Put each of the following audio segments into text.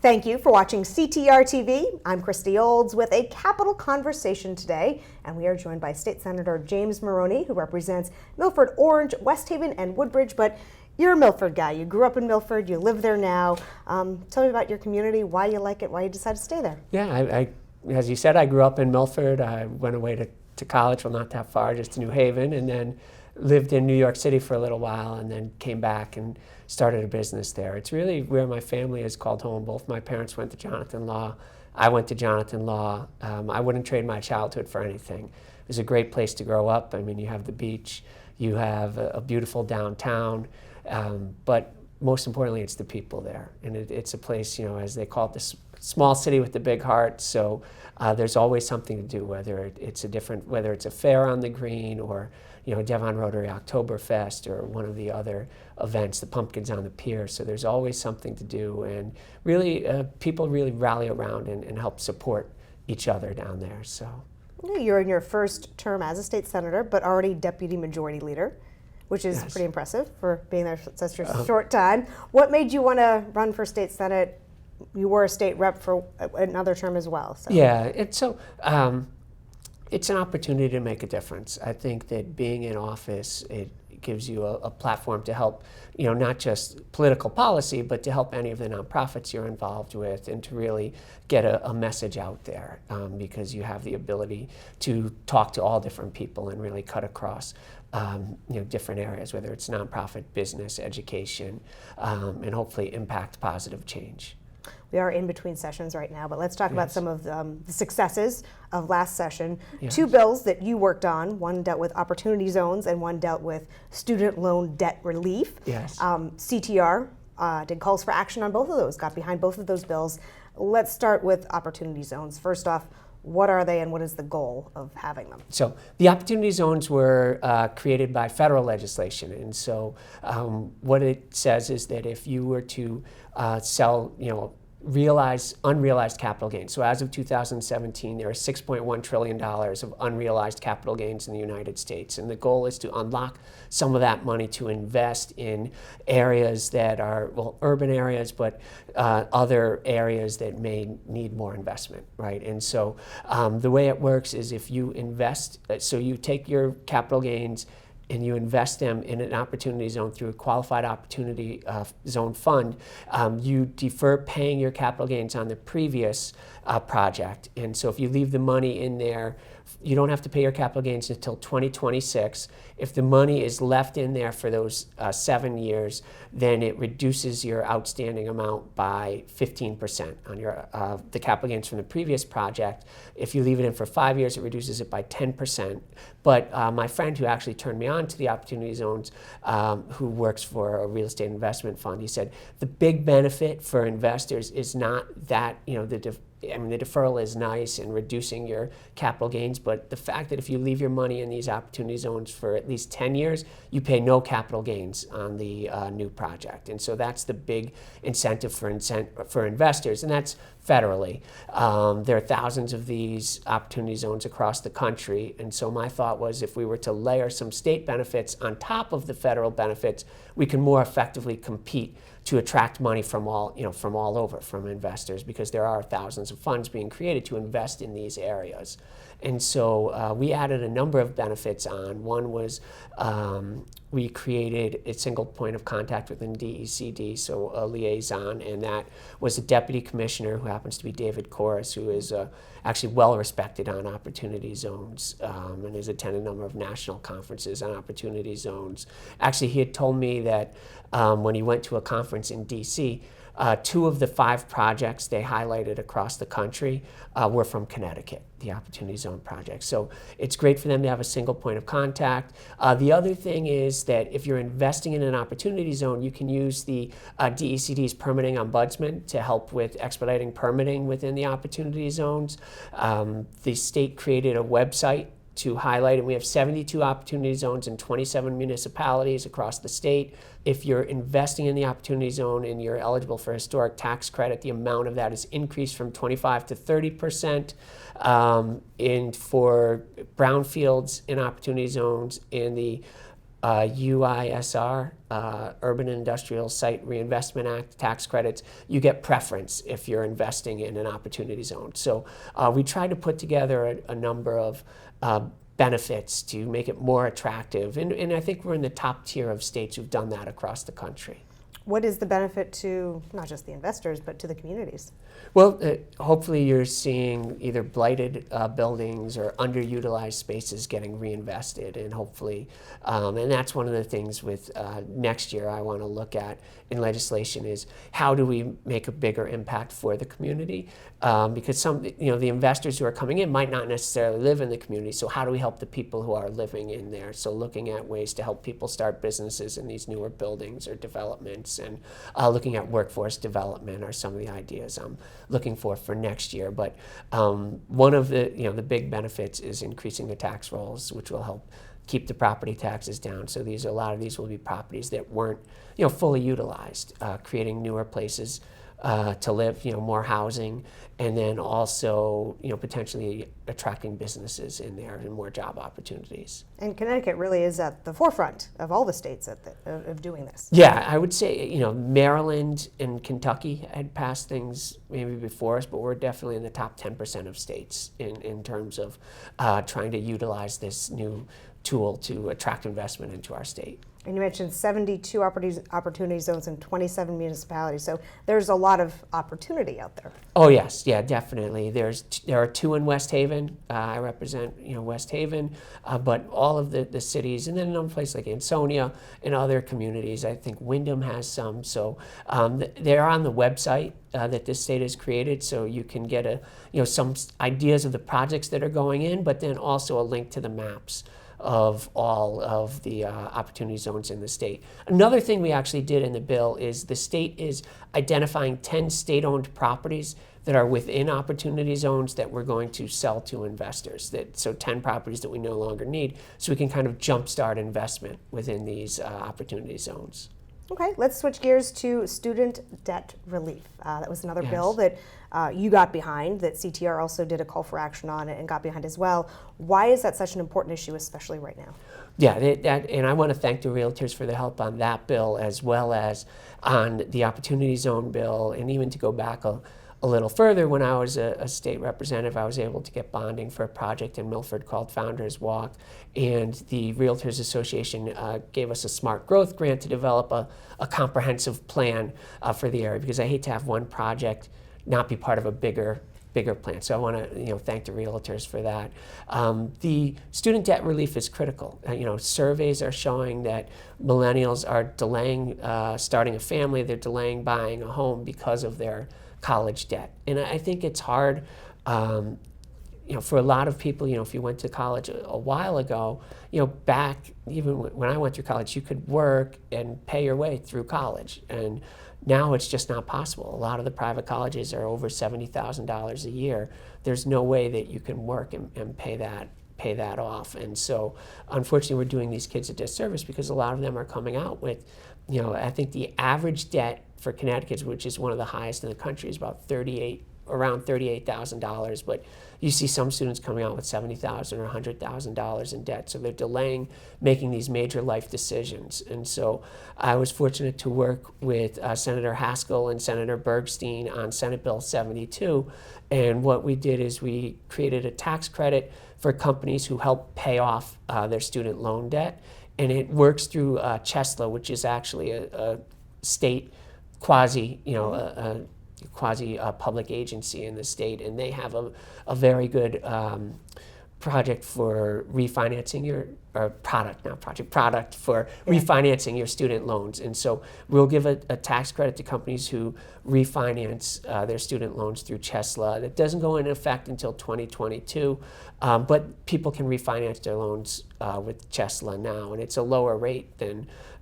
Thank you for watching CTR TV. I'm Christy Olds with a Capital Conversation today, and we are joined by State Senator James Maroney, who represents Milford, Orange, West Haven, and Woodbridge. But you're a Milford guy. You grew up in Milford. You live there now. Tell me about your community, why you like it, why you decided to stay there. Yeah, I as you said, I grew up in Milford. I went away to college, well, not that far, just to New Haven, and then lived in New York City for a little while, and then came back and started a business there. It's really where my family is called home. Both my parents went to Jonathan Law. I went to Jonathan Law. I wouldn't trade my childhood for anything. It was a great place to grow up. I mean, you have the beach, you have a beautiful downtown, but most importantly, it's the people there. And it's a place, as they call it, the small city with the big heart. So there's always something to do, whether it's a fair on the green, or Devon Rotary Oktoberfest, or one of the other events, the pumpkins on the pier. So there's always something to do, and really people really rally around and help support each other down there. So you're in your first term as a state senator, but already deputy majority leader, which is pretty impressive for being there such a short time. What made you want to run for state senate? You were a state rep for another term as well. So. Yeah, it's an opportunity to make a difference. I think that being in office, it gives you a platform to help, not just political policy, but to help any of the nonprofits you're involved with, and to really get a message out there, because you have the ability to talk to all different people and really cut across different areas, whether it's nonprofit, business, education, and hopefully impact positive change. We are in between sessions right now, but let's talk about some of the successes of last session. Two bills that you worked on, one dealt with opportunity zones and one dealt with student loan debt relief. CTR did calls for action on both of those, got behind both of those bills. Let's start with opportunity zones. First off, what are they and what is the goal of having them? So the opportunity zones were created by federal legislation, and so what it says is that if you were to sell, unrealized capital gains. So as of 2017, there are $6.1 trillion of unrealized capital gains in the United States. And the goal is to unlock some of that money to invest in areas that are, urban areas, but other areas that may need more investment, right? And so the way it works is if you invest, so you take your capital gains and you invest them in an opportunity zone through a qualified opportunity zone fund, you defer paying your capital gains on the previous project. And so if you leave the money in there, you don't have to pay your capital gains until 2026. If the money is left in there for those 7 years, then it reduces your outstanding amount by 15% on your the capital gains from the previous project. If you leave it in for 5 years, it reduces it by 10%. But my friend who actually turned me on to the opportunity zones, who works for a real estate investment fund, he said the big benefit for investors is not that, the deferral is nice in reducing your capital gains, but the fact that if you leave your money in these opportunity zones for at least 10 years, you pay no capital gains on the new project. And so that's the big incentive for investors, and that's federally. There are thousands of these opportunity zones across the country, and so my thought was if we were to layer some state benefits on top of the federal benefits, we can more effectively compete to attract money from all over, from investors, because there are thousands of funds being created to invest in these areas. And so we added a number of benefits on. One was we created a single point of contact within DECD, so a liaison, and that was a deputy commissioner who happens to be David Corris, who is actually well respected on opportunity zones and has attended a number of national conferences on opportunity zones. Actually, he had told me that when he went to a conference in DC, 2 of the 5 projects they highlighted across the country were from Connecticut, the Opportunity Zone project. So it's great for them to have a single point of contact. The other thing is that if you're investing in an Opportunity Zone, you can use the DECD's permitting ombudsman to help with expediting permitting within the Opportunity Zones. The state created a website to highlight, and we have 72 opportunity zones in 27 municipalities across the state. If you're investing in the opportunity zone and you're eligible for historic tax credit, the amount of that is increased from 25 to 30%. And for brownfields in opportunity zones and the UISR, Urban and Industrial Site Reinvestment Act tax credits, you get preference if you're investing in an opportunity zone. So we try to put together a number of benefits to make it more attractive. And I think we're in the top tier of states who've done that across the country. What is the benefit to not just the investors, but to the communities? Well, hopefully you're seeing either blighted buildings or underutilized spaces getting reinvested, and hopefully, and that's one of the things with next year I want to look at in legislation is how do we make a bigger impact for the community? Because the investors who are coming in might not necessarily live in the community, so how do we help the people who are living in there? So looking at ways to help people start businesses in these newer buildings or developments, and looking at workforce development are some of the ideas I'm looking for next year. But one of the big benefits is increasing the tax rolls, which will help keep the property taxes down. So a lot of these will be properties that weren't fully utilized, creating newer places to live, more housing, and then also potentially attracting businesses in there and more job opportunities. And Connecticut really is at the forefront of all the states of doing this. Yeah, I would say Maryland and Kentucky had passed things maybe before us, but we're definitely in the top 10% of states in terms of trying to utilize this new tool to attract investment into our state. And you mentioned 72 opportunity zones in 27 municipalities, so there's a lot of opportunity out there. Oh yes, yeah, definitely. There are 2 in West Haven. I represent West Haven, but all of the cities, and then another place like Ansonia and other communities. I think Wyndham has some. So they're on the website that this state has created, so you can get some ideas of the projects that are going in, but then also a link to the maps of all of the opportunity zones in the state. Another thing we actually did in the bill is the state is identifying 10 state-owned properties that are within opportunity zones that we're going to sell to investors. So 10 properties that we no longer need, so we can kind of jumpstart investment within these opportunity zones. Okay, let's switch gears to student debt relief. That was another Yes. bill that you got behind, that CTR also did a call for action on it and got behind as well. Why is that such an important issue, especially right now? Yeah, and I want to thank the realtors for the help on that bill, as well as on the Opportunity Zone bill, and even to go back a little further, when I was a state representative, I was able to get bonding for a project in Milford called Founders Walk, and the Realtors Association gave us a smart growth grant to develop a comprehensive plan for the area, because I hate to have one project not be part of a bigger plan. So I want to thank the realtors for that. The student debt relief is critical. Surveys are showing that millennials are delaying starting a family, they're delaying buying a home because of their college debt. And I think it's hard, for a lot of people, if you went to college a while ago, back even when I went through college, you could work and pay your way through college. And now it's just not possible. A lot of the private colleges are over $70,000 a year. There's no way that you can work and pay that off. And so unfortunately, we're doing these kids a disservice, because a lot of them are coming out with, I think the average debt for Connecticut, which is one of the highest in the country, is about around $38,000, but you see some students coming out with $70,000 or $100,000 in debt, so they're delaying making these major life decisions. And so I was fortunate to work with Senator Haskell and Senator Bergstein on Senate Bill 72, and what we did is we created a tax credit for companies who help pay off their student loan debt, and it works through CHESLA, which is actually a state quasi public agency in the state, and they have a very good project for refinancing product for refinancing your student loans. And so we'll give a tax credit to companies who refinance their student loans through CHESLA. That doesn't go into effect until 2022, but people can refinance their loans with CHESLA now, and it's a lower rate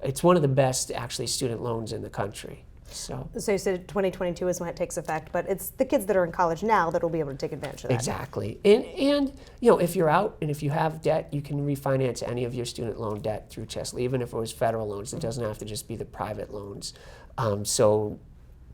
it's one of the best actually student loans in the country. So you said 2022 is when it takes effect, but it's the kids that are in college now that will be able to take advantage of that. Exactly. And if you're out and if you have debt, you can refinance any of your student loan debt through CHESLA, even if it was federal loans. It doesn't have to just be the private loans. So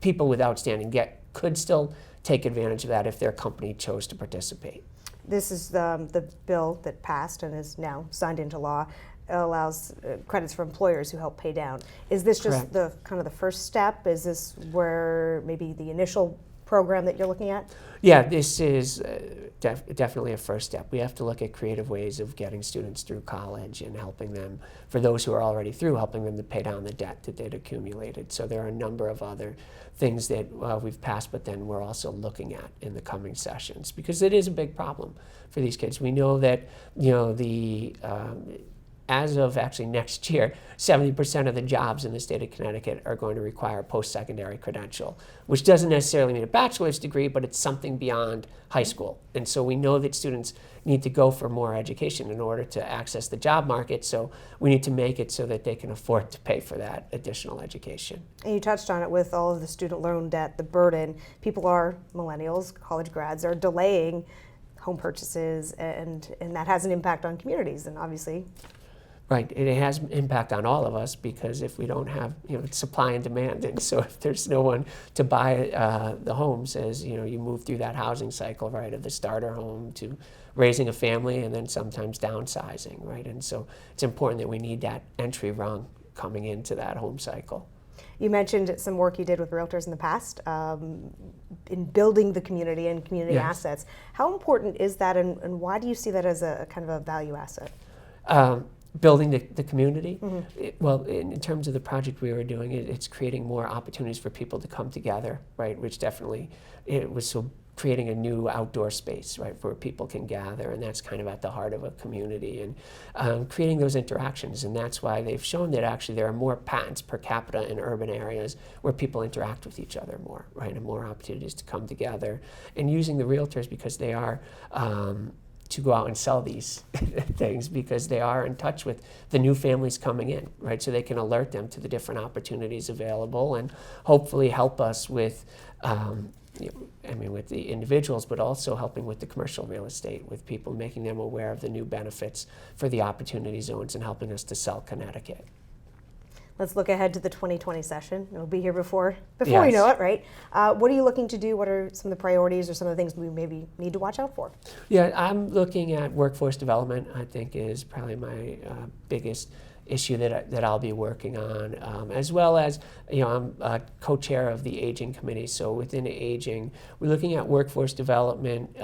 people with outstanding debt could still take advantage of that if their company chose to participate. This is the bill that passed and is now signed into law. allows credits for employers who help pay down. Is this just Correct. the kind of the first step? Is this where maybe the initial program that you're looking at? Yeah, this is definitely a first step. We have to look at creative ways of getting students through college and helping them, for those who are already through, helping them to pay down the debt that they'd accumulated. So there are a number of other things that we've passed, but then we're also looking at in the coming sessions, because it is a big problem for these kids. We know that, as of actually next year, 70% of the jobs in the state of Connecticut are going to require a post-secondary credential, which doesn't necessarily mean a bachelor's degree, but it's something beyond high school. And so we know that students need to go for more education in order to access the job market, so we need to make it so that they can afford to pay for that additional education. And you touched on it with all of the student loan debt, the burden. People are, millennials, college grads, are delaying home purchases, and that has an impact on communities, and obviously. Right, it has an impact on all of us, because if we don't have, it's supply and demand, and so if there's no one to buy the homes, as you move through that housing cycle, right, of the starter home to raising a family and then sometimes downsizing, right, and so it's important that we need that entry rung coming into that home cycle. You mentioned some work you did with realtors in the past in building the community and community Yes. assets. How important is that, and why do you see that as a kind of a value asset? Building the community. Mm-hmm. Well, in terms of the project we were doing, it's creating more opportunities for people to come together, right? Which definitely, it was so creating a new outdoor space, right, where people can gather, and that's kind of at the heart of a community, and creating those interactions. And that's why they've shown that actually there are more patents per capita in urban areas where people interact with each other more, right, and more opportunities to come together. And using the realtors, because they are to go out and sell these things, because they are in touch with the new families coming in, right? So they can alert them to the different opportunities available, and hopefully help us with, with the individuals, but also helping with the commercial real estate, with people, making them aware of the new benefits for the opportunity zones and helping us to sell Connecticut. Let's look ahead to the 2020 session. It'll be here before we Yes. know it, right? What are you looking to do? What are some of the priorities or some of the things we maybe need to watch out for? Yeah, I'm looking at workforce development. I think is probably my biggest issue that I'll be working on, as well as, I'm co-chair of the Aging Committee. So within Aging, we're looking at workforce development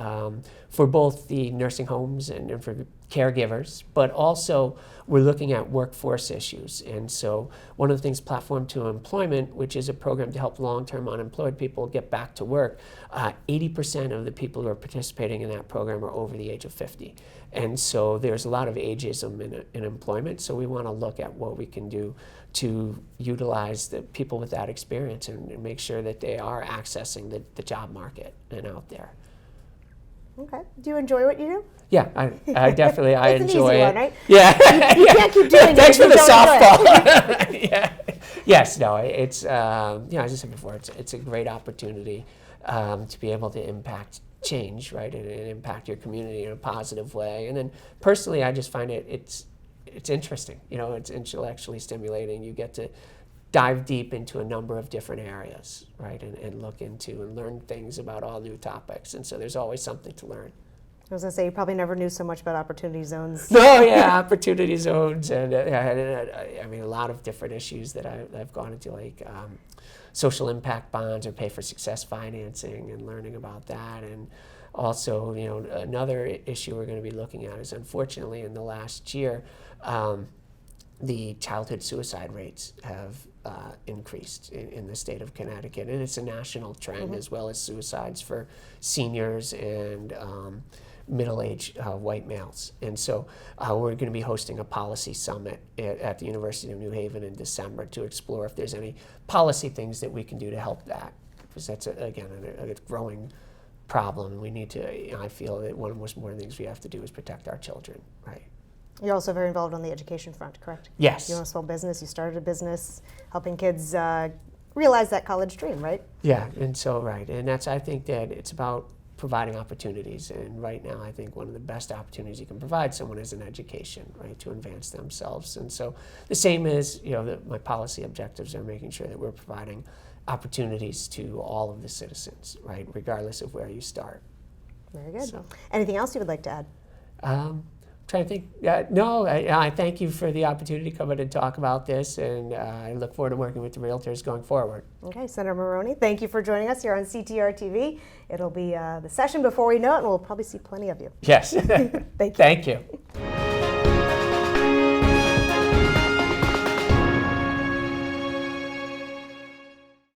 for both the nursing homes and for caregivers, but also we're looking at workforce issues. And so one of the things, Platform to Employment, which is a program to help long-term unemployed people get back to work, 80% of the people who are participating in that program are over the age of 50. And so there's a lot of ageism in employment, so we want to look at what we can do to utilize the people with that experience and make sure that they are accessing the job market and out there. Okay. Do you enjoy what you do? Yeah, I definitely I It's an enjoy easy it. one, right? Yeah, You can't keep doing it. Thanks if for you the don't enjoy it. softball. Yeah. Yes, no, it's as I said before, it's a great opportunity to be able to impact change, right, and impact your community in a positive way. And then personally, I just find it's interesting. It's intellectually stimulating. You get to dive deep into a number of different areas, right, and look into and learn things about all new topics. And so there's always something to learn. I was going to say, you probably never knew so much about opportunity zones. No, yeah, opportunity zones, and a lot of different issues that I've gone into, like social impact bonds or pay for success financing, and learning about that. And also, another issue we're going to be looking at is, unfortunately, in the last year, the childhood suicide rates have increased in the state of Connecticut, and it's a national trend, as well as suicides for seniors and middle-aged white males. And so we're going to be hosting a policy summit at the University of New Haven in December to explore if there's any policy things that we can do to help that, because that's, again, a growing problem. And we need to, I feel that one of the most important things we have to do is protect our children, right? You're also very involved on the education front, correct? Yes. You own a small business. You started a business helping kids realize that college dream, right? Yeah, and so, right. And I think that it's about providing opportunities. And right now, I think one of the best opportunities you can provide someone is an education, right, to advance themselves. And so the same as, my policy objectives are making sure that we're providing opportunities to all of the citizens, right, regardless of where you start. Very good. So. Anything else you would like to add? trying to think. No, I thank you for the opportunity to come in and talk about this, and I look forward to working with the realtors going forward. Okay, Senator Maroney, thank you for joining us here on CTR TV. It'll be the session before we know it, and we'll probably see plenty of you. Yes. Thank you. Thank you.